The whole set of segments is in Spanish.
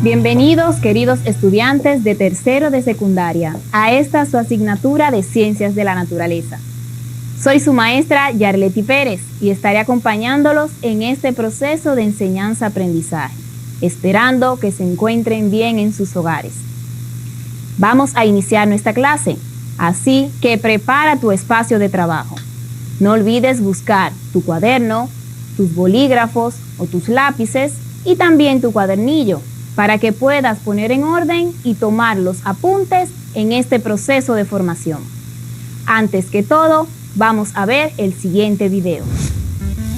Bienvenidos, queridos estudiantes de tercero de secundaria, a esta su asignatura de Ciencias de la Naturaleza. Soy su maestra Yarleti Pérez y estaré acompañándolos en este proceso de enseñanza-aprendizaje, esperando que se encuentren bien en sus hogares. Vamos a iniciar nuestra clase, así que prepara tu espacio de trabajo. No olvides buscar tu cuaderno, tus bolígrafos o tus lápices y también tu cuadernillo, para que puedas poner en orden y tomar los apuntes en este proceso de formación. Antes que todo, vamos a ver el siguiente video.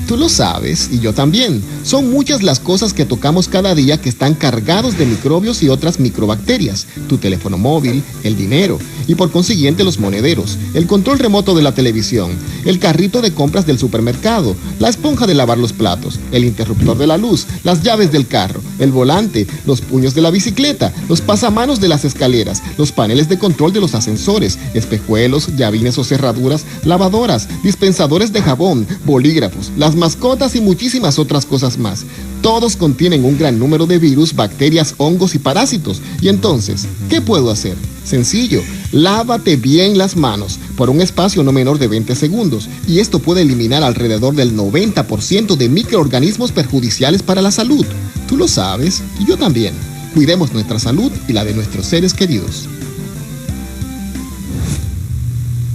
Tú lo sabes, y yo también. Son muchas las cosas que tocamos cada día que están cargados de microbios y otras microbacterias. Tu teléfono móvil, el dinero, y por consiguiente los monederos, el control remoto de la televisión, el carrito de compras del supermercado, la esponja de lavar los platos, el interruptor de la luz, las llaves del carro, el volante, los puños de la bicicleta, los pasamanos de las escaleras, los paneles de control de los ascensores, espejuelos, llavines o cerraduras, lavadoras, dispensadores de jabón, bolígrafos, las mascotas y muchísimas otras cosas más. Todos contienen un gran número de virus, bacterias, hongos y parásitos. Y entonces, ¿qué puedo hacer? Sencillo, lávate bien las manos por un espacio no menor de 20 segundos y esto puede eliminar alrededor del 90% de microorganismos perjudiciales para la salud. Tú lo sabes y yo también. Cuidemos nuestra salud y la de nuestros seres queridos.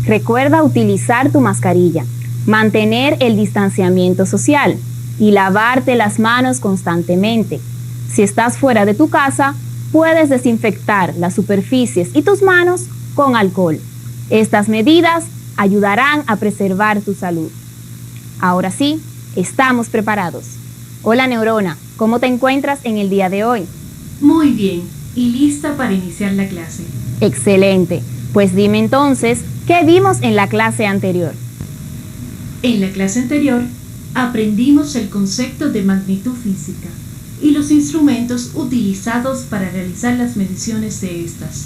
Recuerda utilizar tu mascarilla, mantener el distanciamiento social y lavarte las manos constantemente. Si estás fuera de tu casa, puedes desinfectar las superficies y tus manos con alcohol. Estas medidas ayudarán a preservar tu salud. Ahora sí, estamos preparados. Hola Neurona, ¿cómo te encuentras en el día de hoy? Muy bien, y lista para iniciar la clase. Excelente, pues dime entonces, ¿qué vimos en la clase anterior? En la clase anterior, aprendimos el concepto de magnitud física y los instrumentos utilizados para realizar las mediciones de estas,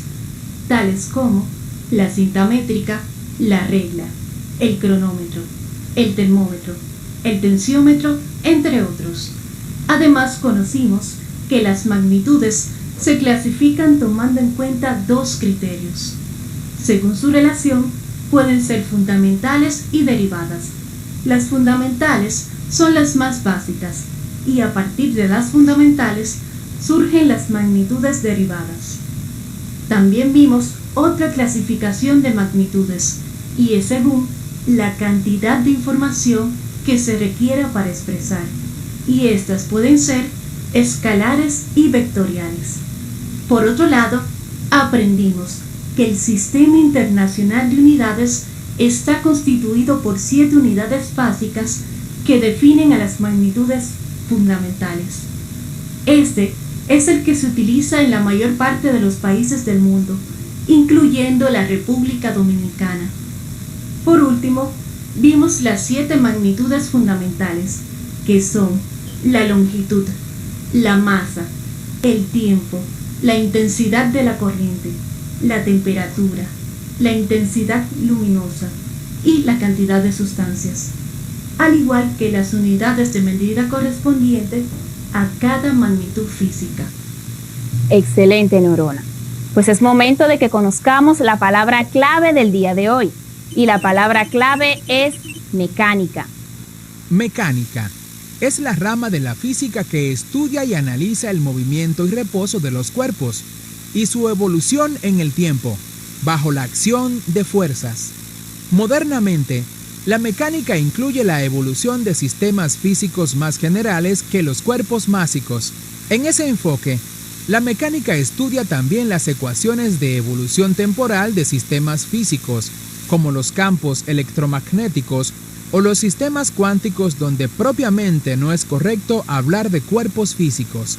tales como la cinta métrica, la regla, el cronómetro, el termómetro, el tensiómetro, entre otros. Además, conocimos que las magnitudes se clasifican tomando en cuenta dos criterios. Según su relación, pueden ser fundamentales y derivadas. Las fundamentales son las más básicas y a partir de las fundamentales surgen las magnitudes derivadas. También vimos otra clasificación de magnitudes y es según la cantidad de información que se requiera para expresar, y estas pueden ser escalares y vectoriales. Por otro lado, aprendimos que el Sistema Internacional de Unidades está constituido por 7 unidades básicas que definen a las magnitudes fundamentales. Este es el que se utiliza en la mayor parte de los países del mundo, incluyendo la República Dominicana. Por último, vimos las 7 magnitudes fundamentales, que son la longitud, la masa, el tiempo, la intensidad de la corriente, la temperatura, la intensidad luminosa y la cantidad de sustancias, al igual que las unidades de medida correspondientes a cada magnitud física. Excelente, Neurona. Pues es momento de que conozcamos la palabra clave del día de hoy. Y la palabra clave es mecánica. Mecánica es la rama de la física que estudia y analiza el movimiento y reposo de los cuerpos y su evolución en el tiempo, bajo la acción de fuerzas. Modernamente, la mecánica incluye la evolución de sistemas físicos más generales que los cuerpos básicos. En ese enfoque, la mecánica estudia también las ecuaciones de evolución temporal de sistemas físicos, como los campos electromagnéticos o los sistemas cuánticos, donde propiamente no es correcto hablar de cuerpos físicos.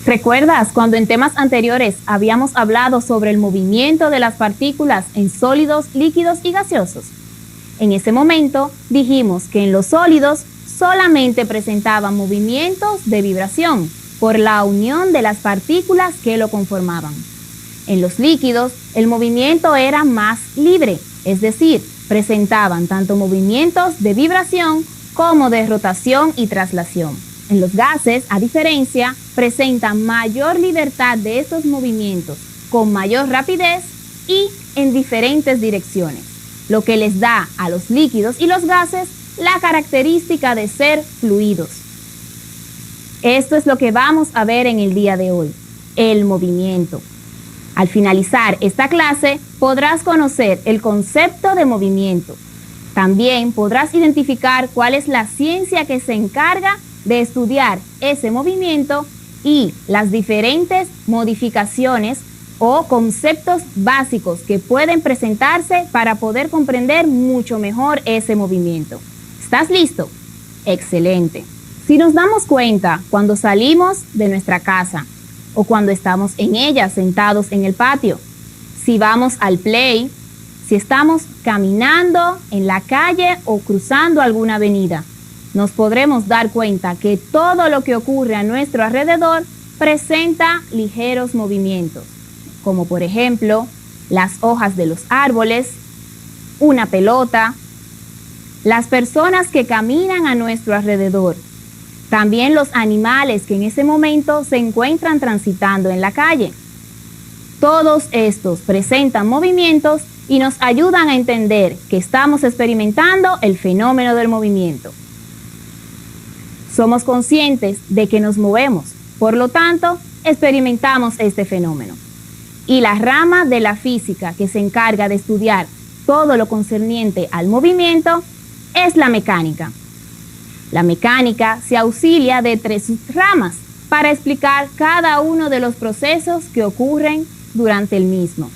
¿Recuerdas cuando en temas anteriores habíamos hablado sobre el movimiento de las partículas en sólidos, líquidos y gaseosos? En ese momento dijimos que en los sólidos solamente presentaban movimientos de vibración por la unión de las partículas que lo conformaban. En los líquidos el movimiento era más libre, es decir, presentaban tanto movimientos de vibración como de rotación y traslación. En los gases, a diferencia, presentan mayor libertad de estos movimientos, con mayor rapidez y en diferentes direcciones, lo que les da a los líquidos y los gases la característica de ser fluidos. Esto es lo que vamos a ver en el día de hoy, el movimiento. Al finalizar esta clase, podrás conocer el concepto de movimiento. También podrás identificar cuál es la ciencia que se encarga de estudiar ese movimiento y las diferentes modificaciones o conceptos básicos que pueden presentarse para poder comprender mucho mejor ese movimiento. ¿Estás listo? Excelente. Si nos damos cuenta cuando salimos de nuestra casa o cuando estamos en ella sentados en el patio, si vamos al play, si estamos caminando en la calle o cruzando alguna avenida, nos podremos dar cuenta que todo lo que ocurre a nuestro alrededor presenta ligeros movimientos, como por ejemplo las hojas de los árboles, una pelota, las personas que caminan a nuestro alrededor, también los animales que en ese momento se encuentran transitando en la calle. Todos estos presentan movimientos y nos ayudan a entender que estamos experimentando el fenómeno del movimiento. Somos conscientes de que nos movemos, por lo tanto, experimentamos este fenómeno. Y la rama de la física que se encarga de estudiar todo lo concerniente al movimiento es la mecánica. La mecánica se auxilia de 3 subramas para explicar cada uno de los procesos que ocurren durante el mismo.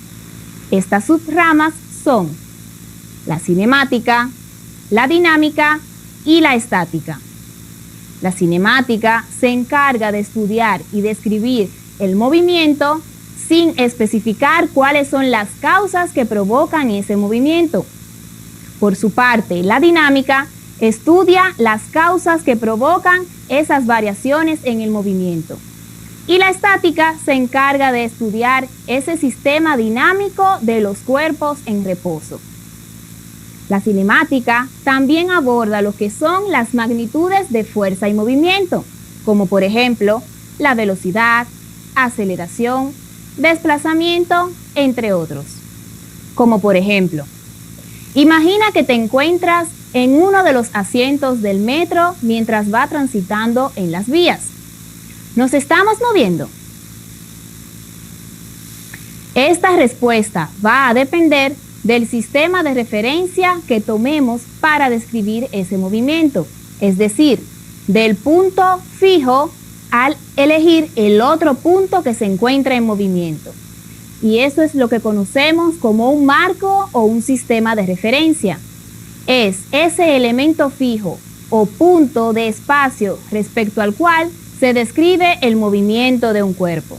Estas subramas son la cinemática, la dinámica y la estática. La cinemática se encarga de estudiar y describir el movimiento sin especificar cuáles son las causas que provocan ese movimiento. Por su parte, la dinámica estudia las causas que provocan esas variaciones en el movimiento. Y la estática se encarga de estudiar ese sistema dinámico de los cuerpos en reposo. La cinemática también aborda lo que son las magnitudes de fuerza y movimiento, como por ejemplo la velocidad, aceleración, desplazamiento, entre otros. Como por ejemplo, imagina que te encuentras en uno de los asientos del metro mientras va transitando en las vías. ¿Nos estamos moviendo? Esta respuesta va a depender del sistema de referencia que tomemos para describir ese movimiento, es decir, del punto fijo al elegir el otro punto que se encuentra en movimiento. Y eso es lo que conocemos como un marco o un sistema de referencia. Es ese elemento fijo o punto de espacio respecto al cual se describe el movimiento de un cuerpo.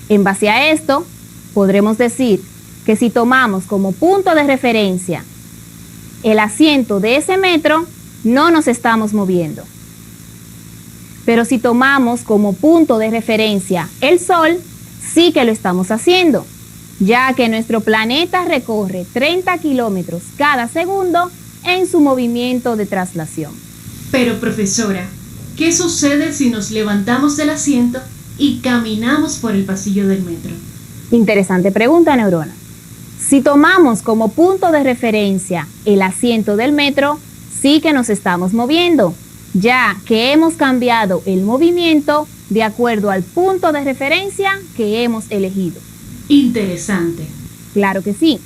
En base a esto, podremos decir que si tomamos como punto de referencia el asiento de ese metro, no nos estamos moviendo. Pero si tomamos como punto de referencia el Sol, sí que lo estamos haciendo, ya que nuestro planeta recorre 30 kilómetros cada segundo en su movimiento de traslación. Pero profesora, ¿qué sucede si nos levantamos del asiento y caminamos por el pasillo del metro? Interesante pregunta, Neurona. Si tomamos como punto de referencia el asiento del metro, sí que nos estamos moviendo, ya que hemos cambiado el movimiento de acuerdo al punto de referencia que hemos elegido. Interesante. Claro que sí.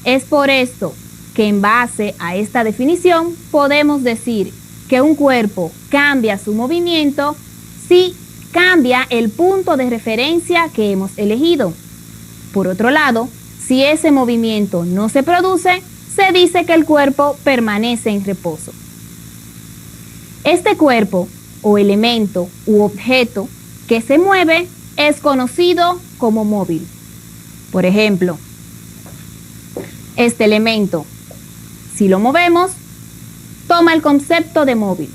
Es por esto que en base a esta definición podemos decir que un cuerpo cambia su movimiento si cambia el punto de referencia que hemos elegido. Por otro lado, si ese movimiento no se produce, se dice que el cuerpo permanece en reposo. Este cuerpo o elemento u objeto que se mueve es conocido como móvil. Por ejemplo, este elemento, si lo movemos, toma el concepto de móvil.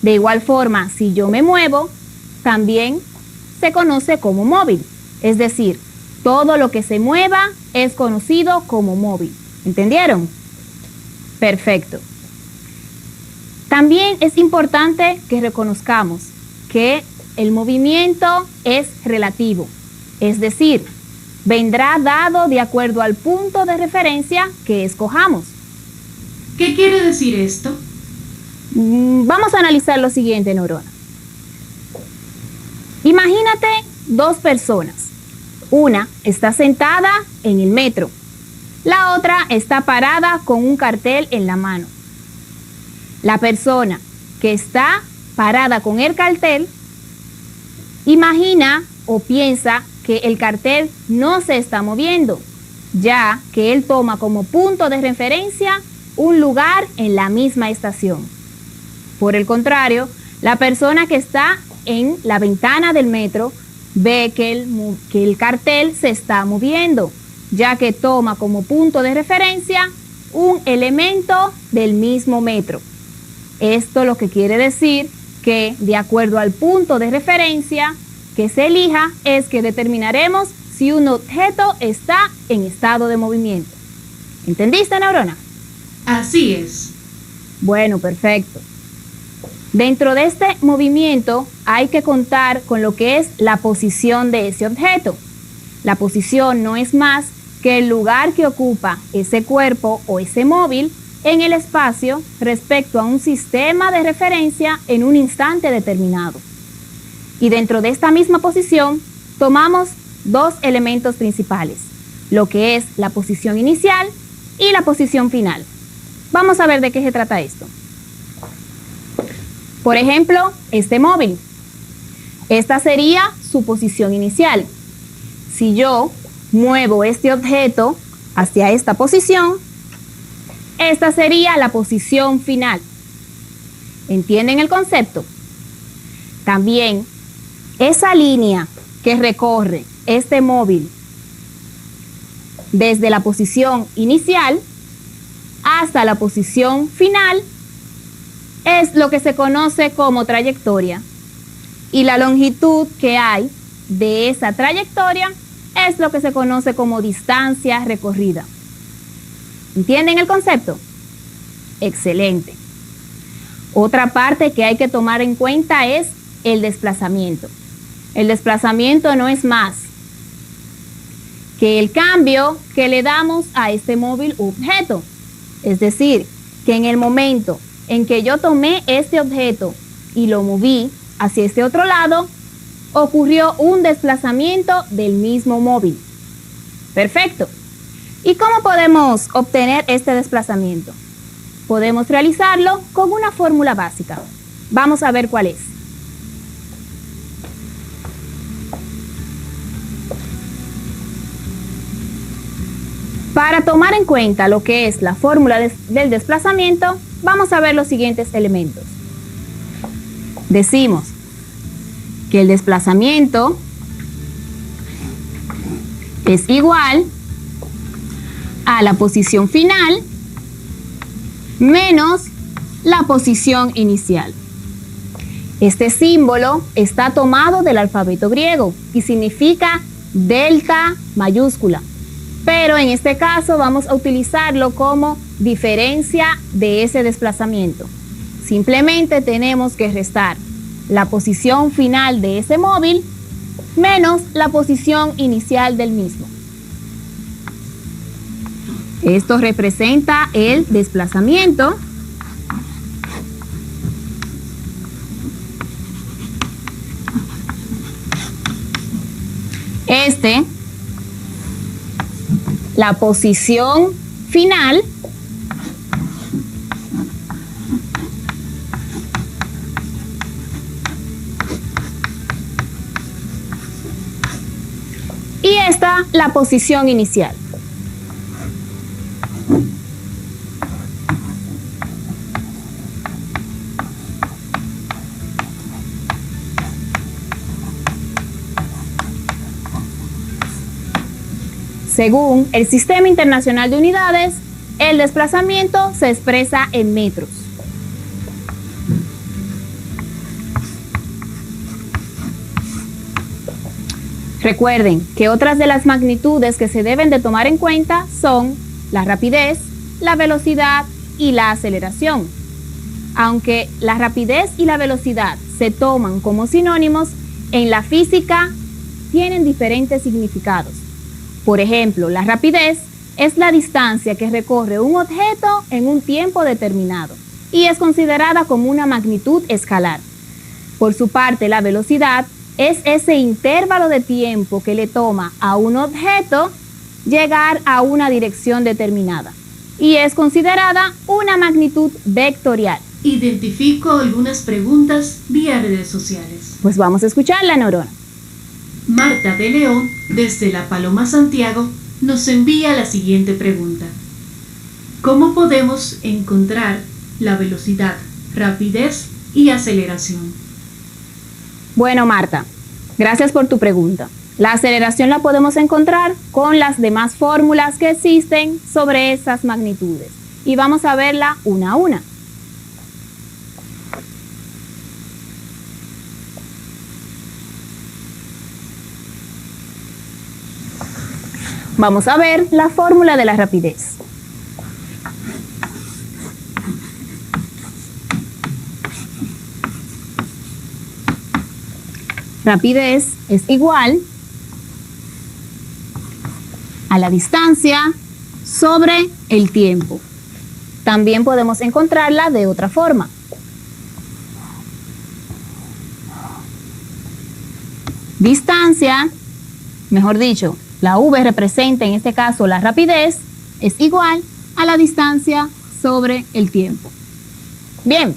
De igual forma, si yo me muevo, también se conoce como móvil. Es decir, todo lo que se mueva es conocido como móvil. ¿Entendieron? Perfecto. También es importante que reconozcamos que el movimiento es relativo, es decir, vendrá dado de acuerdo al punto de referencia que escojamos. ¿Qué quiere decir esto? Vamos a analizar lo siguiente, Neurona. Imagínate dos personas. Una está sentada en el metro. La otra está parada con un cartel en la mano. La persona que está parada con el cartel imagina o piensa que el cartel no se está moviendo, ya que él toma como punto de referencia un lugar en la misma estación. Por el contrario, la persona que está en la ventana del metro ve que el cartel se está moviendo, ya que toma como punto de referencia un elemento del mismo metro. Esto lo que quiere decir que, de acuerdo al punto de referencia que se elija, es que determinaremos si un objeto está en estado de movimiento. ¿Entendiste, Neurona? Así es. Bueno, perfecto. Dentro de este movimiento hay que contar con lo que es la posición de ese objeto. La posición no es más que el lugar que ocupa ese cuerpo o ese móvil en el espacio respecto a un sistema de referencia en un instante determinado. Y dentro de esta misma posición tomamos dos elementos principales, lo que es la posición inicial y la posición final. Vamos a ver de qué se trata esto. Por ejemplo, este móvil. Esta sería su posición inicial. Si yo muevo este objeto hacia esta posición, esta sería la posición final. ¿Entienden el concepto? También, esa línea que recorre este móvil desde la posición inicial hasta la posición final es lo que se conoce como trayectoria. Y la longitud que hay de esa trayectoria es lo que se conoce como distancia recorrida. ¿Entienden el concepto? Excelente. Otra parte que hay que tomar en cuenta es el desplazamiento. El desplazamiento no es más que el cambio que le damos a este móvil objeto. Es decir, que en el momento en que yo tomé este objeto y lo moví hacia este otro lado, ocurrió un desplazamiento del mismo móvil. Perfecto. ¿Y cómo podemos obtener este desplazamiento? Podemos realizarlo con una fórmula básica. Vamos a ver cuál es. Para tomar en cuenta lo que es la fórmula del desplazamiento, vamos a ver los siguientes elementos. Decimos que el desplazamiento es igual a la posición final menos la posición inicial. Este símbolo está tomado del alfabeto griego y significa delta mayúscula. Pero en este caso vamos a utilizarlo como diferencia de ese desplazamiento. Simplemente tenemos que restar la posición final de ese móvil menos la posición inicial del mismo. Esto representa el desplazamiento la posición final y esta la posición inicial. Según el Sistema Internacional de Unidades, el desplazamiento se expresa en metros. Recuerden que otras de las magnitudes que se deben de tomar en cuenta son la rapidez, la velocidad y la aceleración. aunque la rapidez y la velocidad se toman como sinónimos, en la física tienen diferentes significados. Por ejemplo, la rapidez es la distancia que recorre un objeto en un tiempo determinado y es considerada como una magnitud escalar. Por su parte, la velocidad es ese intervalo de tiempo que le toma a un objeto llegar a una dirección determinada y es considerada una magnitud vectorial. Identifico algunas preguntas vía redes sociales. Pues vamos a escucharla, Neurona. Marta de León, desde La Paloma, Santiago, nos envía la siguiente pregunta. ¿Cómo podemos encontrar la velocidad, rapidez y aceleración? Bueno, Marta, gracias por tu pregunta. La aceleración la podemos encontrar con las demás fórmulas que existen sobre esas magnitudes y vamos a verla una a una. Vamos a ver la fórmula de la rapidez. Rapidez es igual a la distancia sobre el tiempo. También podemos encontrarla de otra forma. Distancia, mejor dicho, la V representa en este caso la rapidez, es igual a la distancia sobre el tiempo. Bien,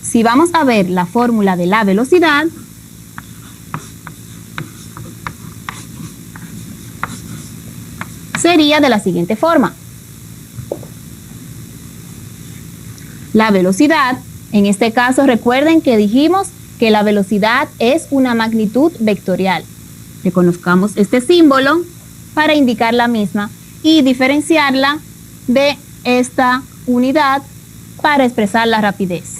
si vamos a ver la fórmula de la velocidad, sería de la siguiente forma. La velocidad, en este caso recuerden que dijimos que la velocidad es una magnitud vectorial. Reconozcamos este símbolo para indicar la misma y diferenciarla de esta unidad para expresar la rapidez.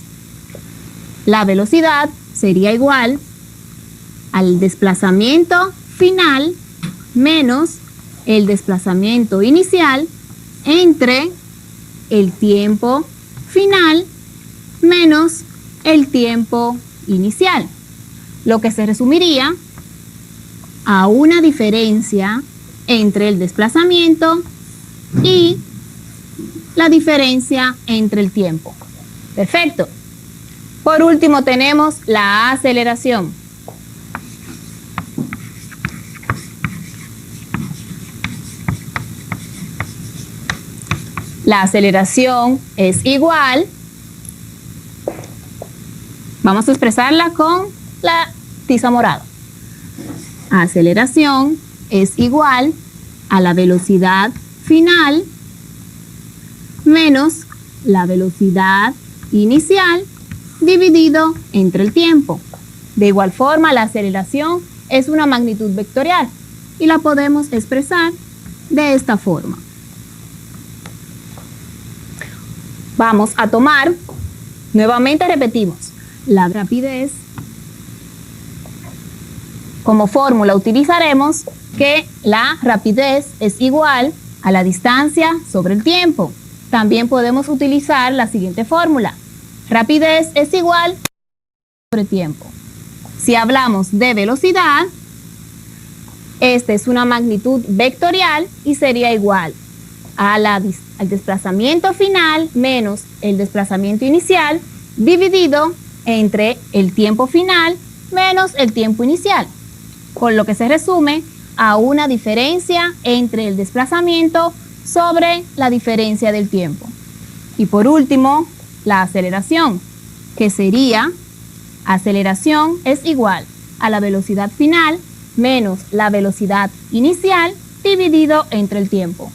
La velocidad sería igual al desplazamiento final menos el desplazamiento inicial entre el tiempo final menos el tiempo inicial, lo que se resumiría a una diferencia entre el desplazamiento y la diferencia entre el tiempo. Perfecto. Por último tenemos la aceleración. La aceleración es igual, vamos a expresarla con la tiza morada. Aceleración es igual a la velocidad final menos la velocidad inicial dividido entre el tiempo. De igual forma, la aceleración es una magnitud vectorial y la podemos expresar de esta forma. Vamos a tomar, nuevamente repetimos, la rapidez. Como fórmula utilizaremos que la rapidez es igual a la distancia sobre el tiempo. También podemos utilizar la siguiente fórmula. Rapidez es igual sobre tiempo. Si hablamos de velocidad, esta es una magnitud vectorial y sería igual al desplazamiento final menos el desplazamiento inicial dividido entre el tiempo final menos el tiempo inicial, con lo que se resume a una diferencia entre el desplazamiento sobre la diferencia del tiempo. Y por último, la aceleración, que sería aceleración es igual a la velocidad final menos la velocidad inicial dividido entre el tiempo.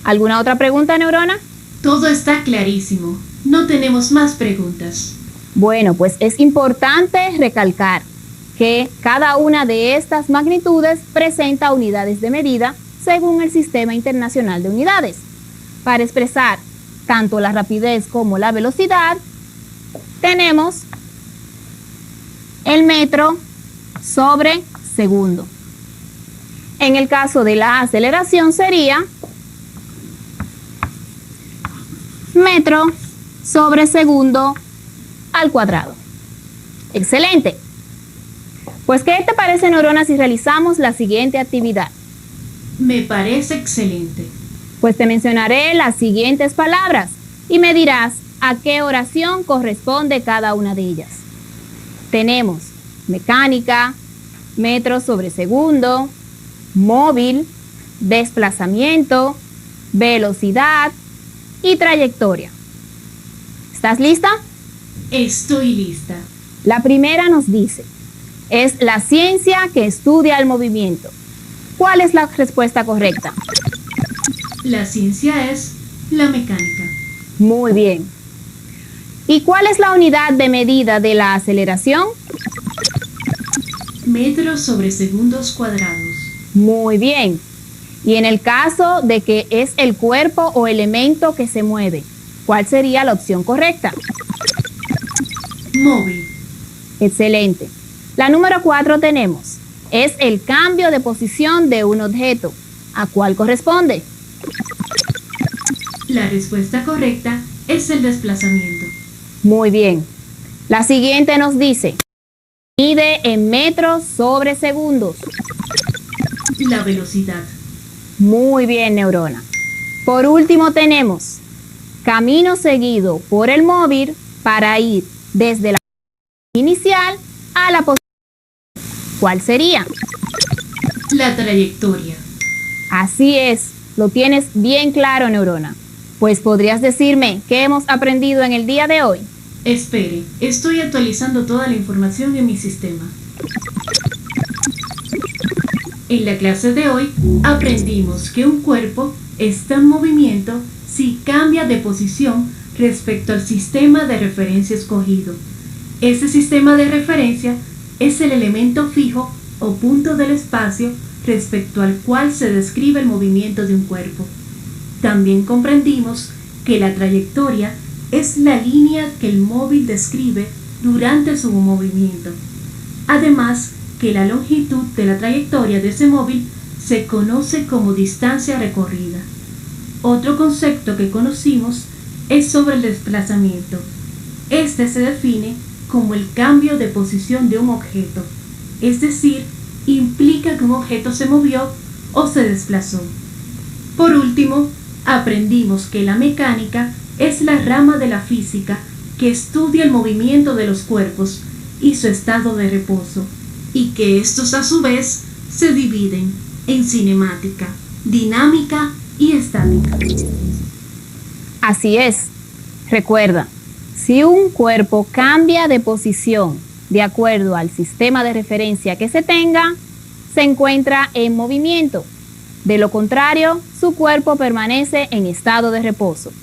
¿Alguna otra pregunta, Neurona? Todo está clarísimo. No tenemos más preguntas. Bueno, pues es importante recalcar que cada una de estas magnitudes presenta unidades de medida según el Sistema Internacional de Unidades. Para expresar tanto la rapidez como la velocidad, tenemos el metro sobre segundo. En el caso de la aceleración sería metro sobre segundo al cuadrado. Excelente. Pues, ¿qué te parece, Neurona, si realizamos la siguiente actividad? Me parece excelente. Pues te mencionaré las siguientes palabras y me dirás a qué oración corresponde cada una de ellas. Tenemos mecánica, metros sobre segundo, móvil, desplazamiento, velocidad y trayectoria. ¿Estás lista? Estoy lista. La primera nos dice, es la ciencia que estudia el movimiento. ¿Cuál es la respuesta correcta? La ciencia es la mecánica. Muy bien. ¿Y cuál es la unidad de medida de la aceleración? Metros sobre segundos cuadrados. Muy bien. Y en el caso de que es el cuerpo o elemento que se mueve, ¿cuál sería la opción correcta? Móvil. Excelente. La número 4 tenemos, es el cambio de posición de un objeto. ¿A cuál corresponde? La respuesta correcta es el desplazamiento. Muy bien. La siguiente nos dice, mide en metros sobre segundos. La velocidad. Muy bien, Neurona. Por último tenemos, camino seguido por el móvil para ir desde la inicial a la posición. ¿Cuál sería? La trayectoria. Así es, lo tienes bien claro, Neurona. Pues, ¿podrías decirme qué hemos aprendido en el día de hoy? Espere, estoy actualizando toda la información en mi sistema. En la clase de hoy aprendimos que un cuerpo está en movimiento si cambia de posición respecto al sistema de referencia escogido. Ese sistema de referencia es el elemento fijo o punto del espacio respecto al cual se describe el movimiento de un cuerpo. También comprendimos que la trayectoria es la línea que el móvil describe durante su movimiento. Además, que la longitud de la trayectoria de ese móvil se conoce como distancia recorrida. Otro concepto que conocimos es sobre el desplazamiento. Este se define como el cambio de posición de un objeto, es decir, implica que un objeto se movió o se desplazó. Por último, aprendimos que la mecánica es la rama de la física que estudia el movimiento de los cuerpos y su estado de reposo, y que estos a su vez se dividen en cinemática, dinámica y estática. Así es. Recuerda, si un cuerpo cambia de posición de acuerdo al sistema de referencia que se tenga, se encuentra en movimiento. De lo contrario, su cuerpo permanece en estado de reposo.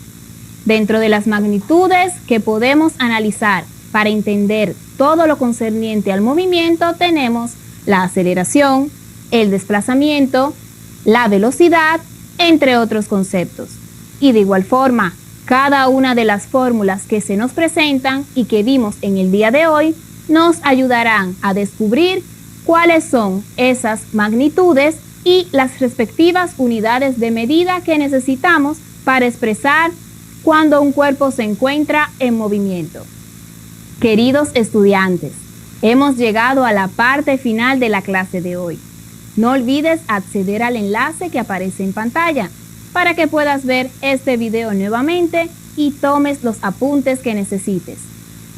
Dentro de las magnitudes que podemos analizar para entender todo lo concerniente al movimiento, tenemos la aceleración, el desplazamiento, la velocidad, entre otros conceptos. Y de igual forma, cada una de las fórmulas que se nos presentan y que vimos en el día de hoy nos ayudarán a descubrir cuáles son esas magnitudes y las respectivas unidades de medida que necesitamos para expresar cuando un cuerpo se encuentra en movimiento. Queridos estudiantes, hemos llegado a la parte final de la clase de hoy. No olvides acceder al enlace que aparece en pantalla para que puedas ver este video nuevamente y tomes los apuntes que necesites.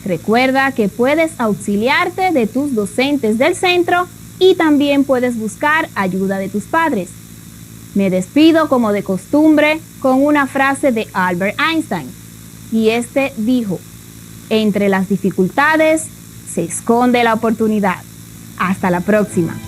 Recuerda que puedes auxiliarte de tus docentes del centro y también puedes buscar ayuda de tus padres. Me despido como de costumbre con una frase de Albert Einstein, y este dijo: entre las dificultades se esconde la oportunidad. Hasta la próxima.